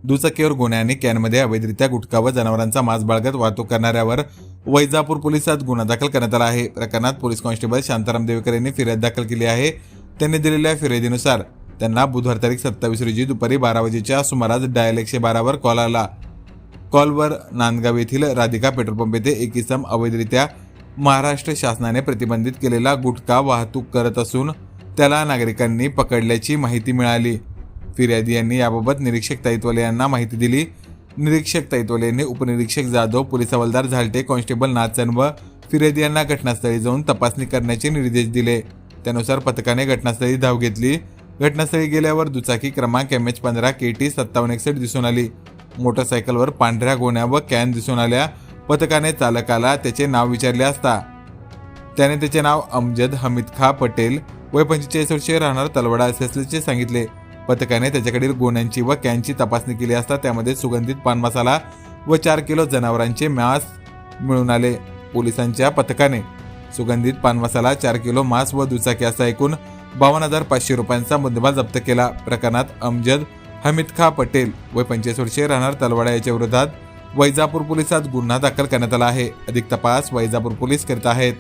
दुचाकीवर गोण्या आणि कॅनमध्ये अवैधरित्या गुटखा व जनावरांचा मांस बाळगत वाहतूक करणाऱ्यावर वैजापूर पोलिसात गुन्हा दाखल करण्यात आला आहे। प्रकरणात पोलीस कॉन्स्टेबल शांताराम देवेकर यांनी फिर्याद दाखल केली आहे। त्यांनी दिलेल्या फिर्यादीनुसार त्यांना बुधवार तारीख 27 रोजी दुपारी 12 वाजेच्या सुमारास डायल 112 वर कॉल आला। कॉलवर नांदगाव येथील राधिका पेट्रोल पंप येथे एक इसम अवैधरित्या महाराष्ट्र शासनाने प्रतिबंधित केलेला गुटखा वाहतूक करत असून त्याला नागरिकांनी पकडल्याची माहिती मिळाली। फिर्यादी यांनी याबाबत निरीक्षक ताईतवाले यांना माहिती दिली। निरीक्षक ताईतवाले यांनी उपनिरीक्षक जाधव, पोलीस हवालदार झालटे, कॉन्स्टेबल नाचन व फिर्यादी यांना घटनास्थळी जाऊन तपासणी करण्याचे निर्देश दिले। त्यानुसार पथकाने घटनास्थळी धाव घेतली। घटनास्थळी गेल्यावर दुचाकी क्रमांक MH15 KT 5761 दिसून आली। मोटरसायकलवर पांढऱ्या गोण्या व कॅन दिसून आल्या। पथकाने चालकाला त्याचे नाव विचारले असता त्याने त्याचे नाव अमजद हमीद खा पटेल वय 45 वर्षे राहणार तलवडा असे असल्याचे सांगितले। पथकाने त्याच्याकडील गोण्यांची व कॅनची तपासणी केली असता त्यामध्ये सुगंधित पान मसाला व 4 किलो जनावरांचे मांस मिळून आले। पोलिसांच्या पथकाने सुगंधित पान मसाला, 4 किलो मांस व दुचाकी असा एकूण 52,500 रुपयांचा मुद्देमाल जप्त केला। प्रकरणात अमजद हमीद खा पटेल वय 45 वर्षे राहणार तलवाडा याच्या विरोधात वैजापूर पोलिसात गुन्हा दाखल करण्यात आला आहे। अधिक तपास वैजापूर पोलीस करीत आहेत।